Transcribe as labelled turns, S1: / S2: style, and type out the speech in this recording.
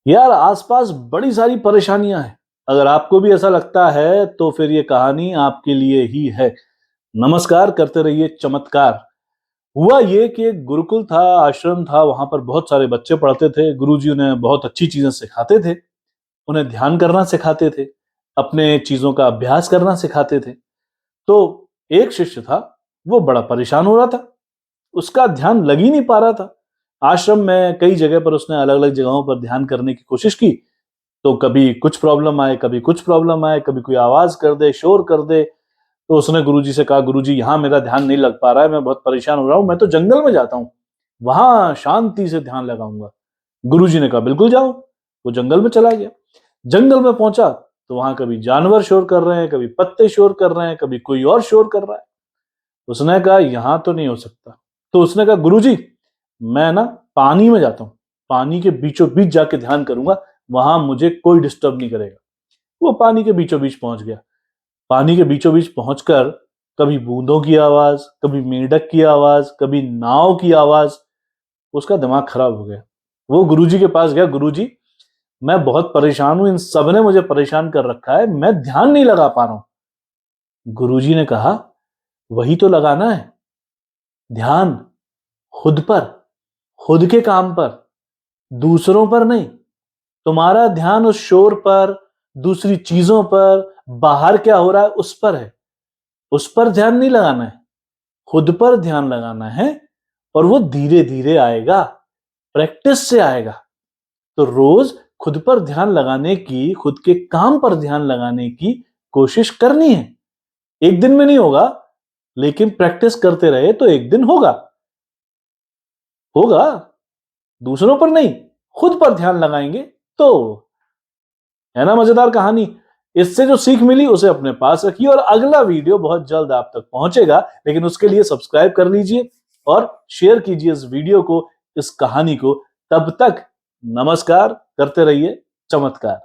S1: यार आसपास बड़ी सारी परेशानियां हैं। अगर आपको भी ऐसा लगता है तो फिर ये कहानी आपके लिए ही है। नमस्कार, करते रहिए चमत्कार। हुआ ये कि एक गुरुकुल था, आश्रम था, वहां पर बहुत सारे बच्चे पढ़ते थे। गुरुजी उन्हें बहुत अच्छी चीजें सिखाते थे। उन्हें ध्यान करना सिखाते थे, अपने चीजों का अभ्यास करना सिखाते थे। तो एक शिष्य था, वो बड़ा परेशान हो रहा था। उसका ध्यान लग ही नहीं पा रहा था। आश्रम में कई जगह पर उसने अलग अलग जगहों पर ध्यान करने की कोशिश की, तो कभी कुछ प्रॉब्लम आए, कभी कुछ प्रॉब्लम आए, कभी कोई आवाज कर दे, शोर कर दे। तो उसने गुरुजी से कहा, गुरुजी यहाँ मेरा ध्यान नहीं लग पा रहा है, मैं बहुत परेशान हो रहा हूँ, मैं तो जंगल में जाता हूँ, वहां शांति से ध्यान लगाऊंगा। गुरुजी ने कहा बिल्कुल जाओ। वो जंगल में चला गया। जंगल में पहुंचा तो वहां कभी जानवर शोर कर रहे हैं, कभी पत्ते शोर कर रहे हैं, कभी कोई और शोर कर रहा है। उसने कहा यहां तो नहीं हो सकता। तो उसने कहा गुरुजी, मैं ना पानी में जाता हूँ, पानी के बीचों बीच जाके ध्यान करूंगा, वहां मुझे कोई डिस्टर्ब नहीं करेगा। वो पानी के बीचों बीच पहुंच गया। पानी के बीचों बीच पहुंचकर कभी बूंदों की आवाज, कभी मेंढक की आवाज, कभी नाव की आवाज। उसका दिमाग खराब हो गया। वो गुरुजी के पास गया, गुरुजी मैं बहुत परेशान हूं, इन सब ने मुझे परेशान कर रखा है, मैं ध्यान नहीं लगा पा रहा हूं। गुरुजी ने कहा वही तो लगाना है, ध्यान खुद पर, खुद के काम पर, दूसरों पर नहीं। तुम्हारा ध्यान उस शोर पर, दूसरी चीजों पर, बाहर क्या हो रहा है उस पर है। उस पर ध्यान नहीं लगाना है, खुद पर ध्यान लगाना है। और वो धीरे धीरे आएगा, प्रैक्टिस से आएगा। तो रोज खुद पर ध्यान लगाने की, खुद के काम पर ध्यान लगाने की कोशिश करनी है। एक दिन में नहीं होगा, लेकिन प्रैक्टिस करते रहे तो एक दिन होगा। होगा। दूसरों पर नहीं, खुद पर ध्यान लगाएंगे तो। है ना मजेदार कहानी। इससे जो सीख मिली उसे अपने पास रखिए, और अगला वीडियो बहुत जल्द आप तक पहुंचेगा। लेकिन उसके लिए सब्सक्राइब कर लीजिए और शेयर कीजिए इस वीडियो को, इस कहानी को। तब तक नमस्कार, करते रहिए चमत्कार।